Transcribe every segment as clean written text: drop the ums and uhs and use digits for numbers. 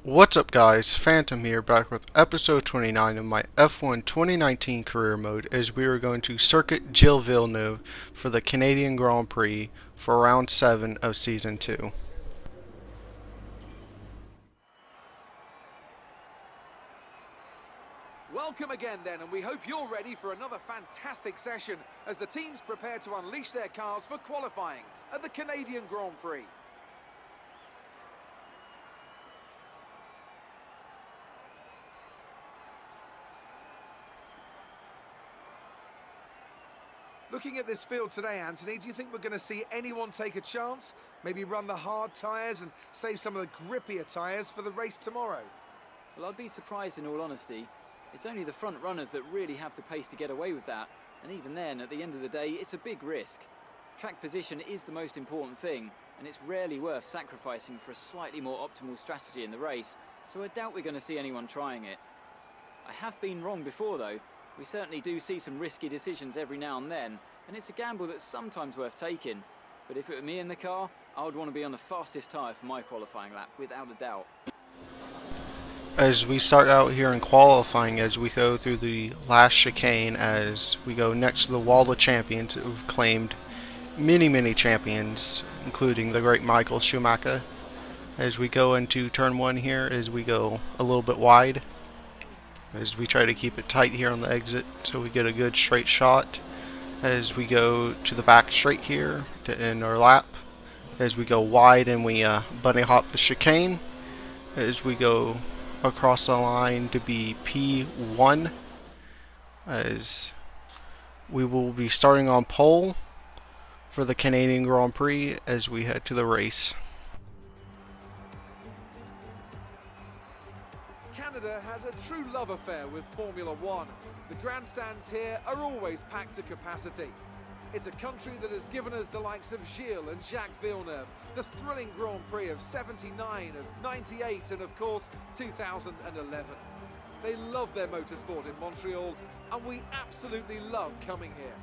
What's up guys, Phantom here, back with episode 29 of my F1 2019 career mode, as we are going to circuit Gilles Villeneuve for the Canadian Grand Prix for round 7 of season 2. Welcome again then, and we hope you're ready for another fantastic session as the teams prepare to unleash their cars for qualifying at the Canadian Grand Prix. Looking at this field today, Anthony, do you think we're going to see anyone take a chance? Maybe run the hard tyres and save some of the grippier tyres for the race tomorrow? Well, I'd be surprised in all honesty. It's only the front runners that really have the pace to get away with that, and even then, at the end of the day, it's a big risk. Track position is the most important thing, and it's rarely worth sacrificing for a slightly more optimal strategy in the race, so I doubt we're going to see anyone trying it. I have been wrong before though. We certainly do see some risky decisions every now and then, and it's a gamble that's sometimes worth taking. But if it were me in the car, I would want to be on the fastest tyre for my qualifying lap, without a doubt. As we start out here in qualifying, as we go through the last chicane, as we go next to the wall of champions who've claimed many champions, including the great Michael Schumacher. As we go into turn 1 here, as we go a little bit wide, as we try to keep it tight here on the exit so we get a good straight shot. As we go to the back straight here to end our lap, as we go wide and we bunny hop the chicane, as we go across the line to be P1, as we will be starting on pole for the Canadian Grand Prix as we head to the race. Canada has a true love affair with Formula One. The grandstands here are always packed to capacity. It's a country that has given us the likes of Gilles and Jacques Villeneuve, the thrilling Grand Prix of '79, of '98 and of course 2011. They love their motorsport in Montreal and we absolutely love coming here.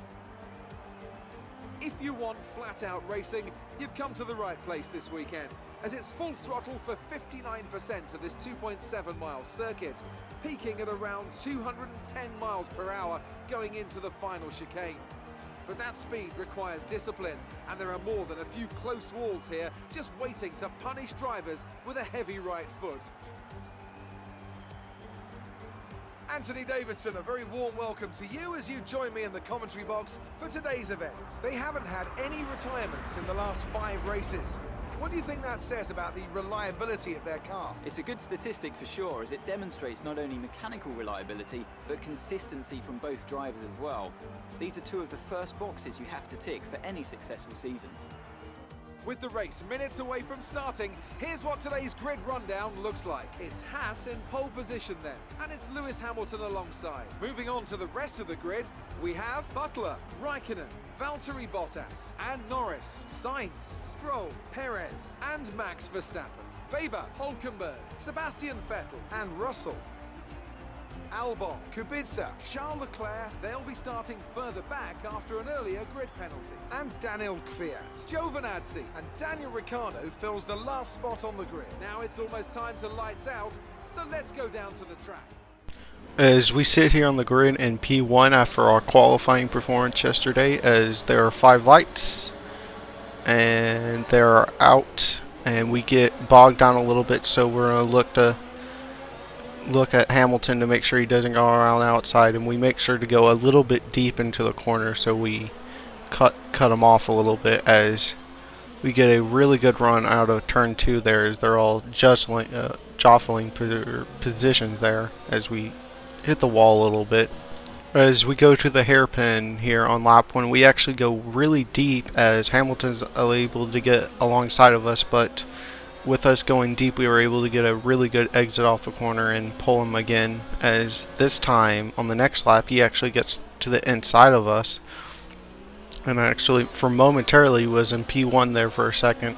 If you want flat-out racing, you've come to the right place this weekend, as it's full throttle for 59% of this 2.7-mile circuit, peaking at around 210 miles per hour going into the final chicane. But that speed requires discipline, and there are more than a few close walls here just waiting to punish drivers with a heavy right foot. Anthony Davidson, a very warm welcome to you as you join me in the commentary box for today's event. They haven't had any retirements in the last 5 races. What do you think that says about the reliability of their car? It's a good statistic for sure, as it demonstrates not only mechanical reliability, but consistency from both drivers as well. These are 2 of the first boxes you have to tick for any successful season. With the race minutes away from starting, here's what today's grid rundown looks like. It's Haas in pole position then, and it's Lewis Hamilton alongside. Moving on to the rest of the grid, we have Butler, Raikkonen, Valtteri Bottas, and Norris, Sainz, Stroll, Perez, and Max Verstappen, Weber, Hülkenberg, Sebastian Vettel, and Russell. Albon, Kubica, Charles Leclerc, they'll be starting further back after an earlier grid penalty. And Daniel Kvyat, Giovinazzi, and Daniel Ricciardo fills the last spot on the grid. Now it's almost time to lights out, so let's go down to the track. As we sit here on the grid in P1 after our qualifying performance yesterday, as there are 5 lights and they're out, and we get bogged down a little bit, so we're going to look at Hamilton to make sure he doesn't go around the outside, and we make sure to go a little bit deep into the corner so we cut him off a little bit, as we get a really good run out of turn 2 there, as they're all jostling positions there as we hit the wall a little bit. As we go to the hairpin here on lap 1, we actually go really deep as Hamilton's able to get alongside of us, but with us going deep, we were able to get a really good exit off the corner and pull him again, as this time on the next lap he actually gets to the inside of us, and actually for momentarily was in P1 there for a second,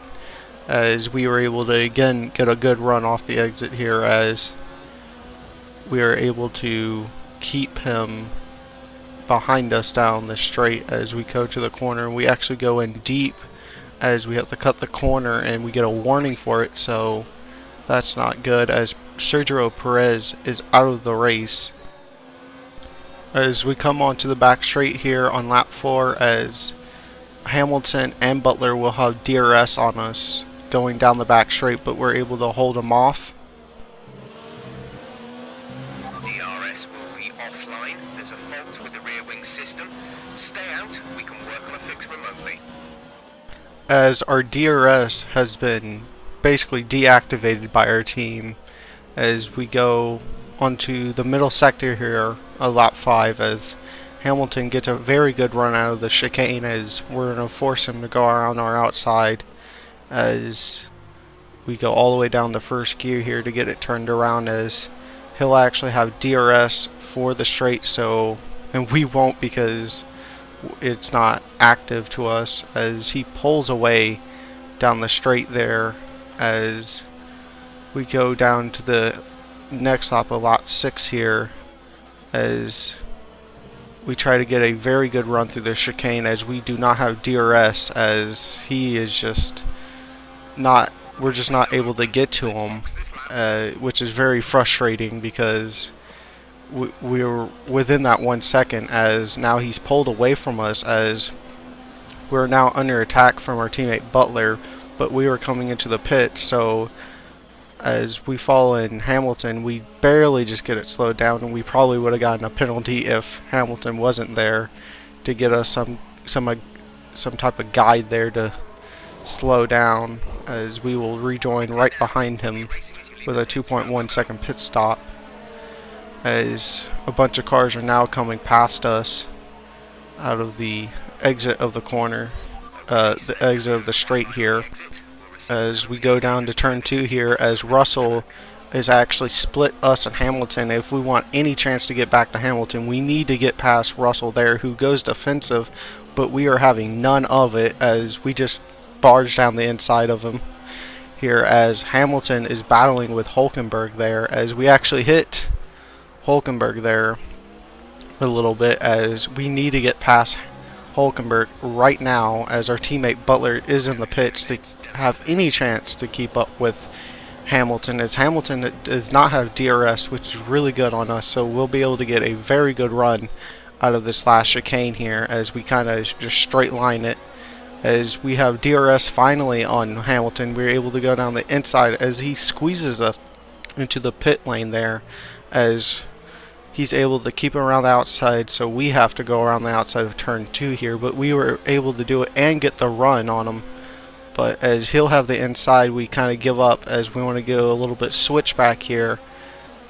as we were able to again get a good run off the exit here, as we are able to keep him behind us down the straight as we go to the corner, and we actually go in deep as we have to cut the corner, and we get a warning for it, so That's not good, as Sergio Perez is out of the race. As we come onto the back straight here on lap 4, as Hamilton and Butler will have DRS on us going down the back straight, but we're able to hold them off. DRS will be offline. There's a fault with the rear wing system. Stay out. We can work on a fix remotely. As our DRS has been basically deactivated by our team, as we go onto the middle sector here of lap 5, as Hamilton gets a very good run out of the chicane, as we're going to force him to go around our outside as we go all the way down the first gear here to get it turned around, as he'll actually have DRS for the straight, so, and we won't because it's not active to us, as he pulls away down the straight there as we go down to the next lap of lap 6 here, as we try to get a very good run through the chicane, as we do not have DRS, as he is just not, we're just not able to get to him, which is very frustrating because we were within that 1 second, as now he's pulled away from us, as we're now under attack from our teammate Butler, but we were coming into the pit, so as we follow in Hamilton, we barely just get it slowed down, and we probably would have gotten a penalty if Hamilton wasn't there to get us some type of guide there to slow down, as we will rejoin right behind him with a 2.1 second pit stop, as a bunch of cars are now coming past us out of the exit of the corner, the exit of the straight here, as we go down to turn 2 here, as Russell is actually split us and Hamilton. If we want any chance to get back to Hamilton, we need to get past Russell there, who goes defensive, but we are having none of it, as we just barge down the inside of him here, as Hamilton is battling with Hulkenberg there, as we actually hit Hulkenberg there a little bit, as we need to get past Hulkenberg right now, as our teammate Butler is in the pits to have any chance to keep up with Hamilton, as Hamilton does not have DRS, which is really good on us, so we'll be able to get a very good run out of this last chicane here, as we kind of just straight line it. As we have DRS finally on Hamilton, we're able to go down the inside as he squeezes us into the pit lane there, as he's able to keep him around the outside, so we have to go around the outside of turn 2 here, but we were able to do it and get the run on him. But as he'll have the inside, we kind of give up, as we want to go a little bit switchback here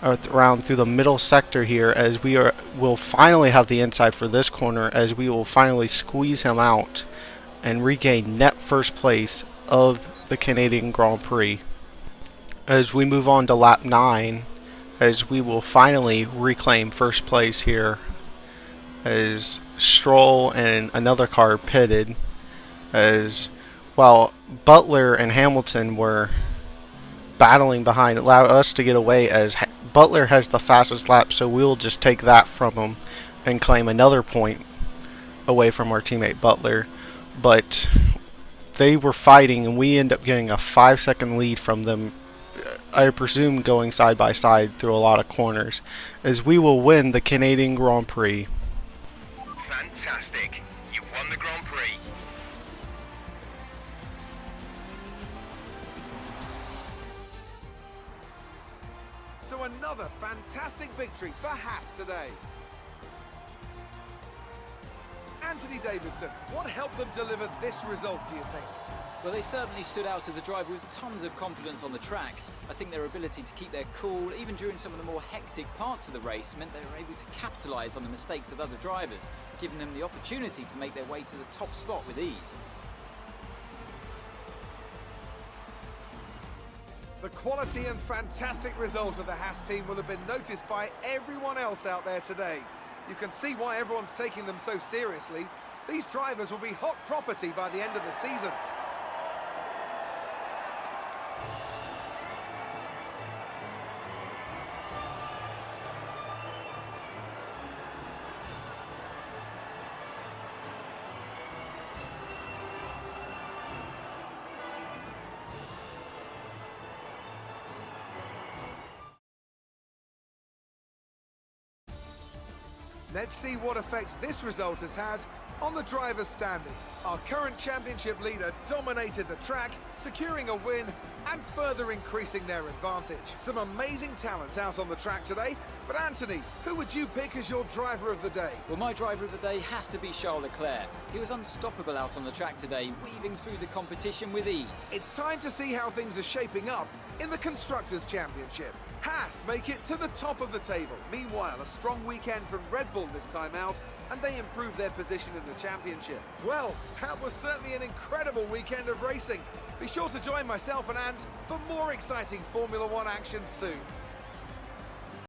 around through the middle sector here, as will finally have the inside for this corner, as we will finally squeeze him out and regain net first place of the Canadian Grand Prix. As we move on to lap 9, as we will finally reclaim first place here, as Stroll and another car pitted, as while Butler and Hamilton were battling behind, allowed us to get away, as Butler has the fastest lap, so we'll just take that from him and claim another point away from our teammate Butler. But they were fighting, and we end up getting a 5-second lead from them, I presume going side by side through a lot of corners, as we will win the Canadian Grand Prix. Fantastic. You've won the Grand Prix. So another fantastic victory for Haas today. Anthony Davidson, what helped them deliver this result, do you think? Well, they certainly stood out as a driver with tons of confidence on the track. I think their ability to keep their cool, even during some of the more hectic parts of the race, meant they were able to capitalise on the mistakes of other drivers, giving them the opportunity to make their way to the top spot with ease. The quality and fantastic result of the Haas team will have been noticed by everyone else out there today. You can see why everyone's taking them so seriously. These drivers will be hot property by the end of the season. Let's see what effect this result has had on the drivers' standings. Our current championship leader dominated the track, securing a win and further increasing their advantage. Some amazing talent out on the track today, but Anthony, who would you pick as your driver of the day? Well, my driver of the day has to be Charles Leclerc. He was unstoppable out on the track today, weaving through the competition with ease. It's time to see how things are shaping up in the Constructors' Championship. Haas make it to the top of the table. Meanwhile, a strong weekend from Red Bull this time out, and they improve their position in the championship. Well, that was certainly an incredible weekend of racing. Be sure to join myself and Ant for more exciting Formula One action soon.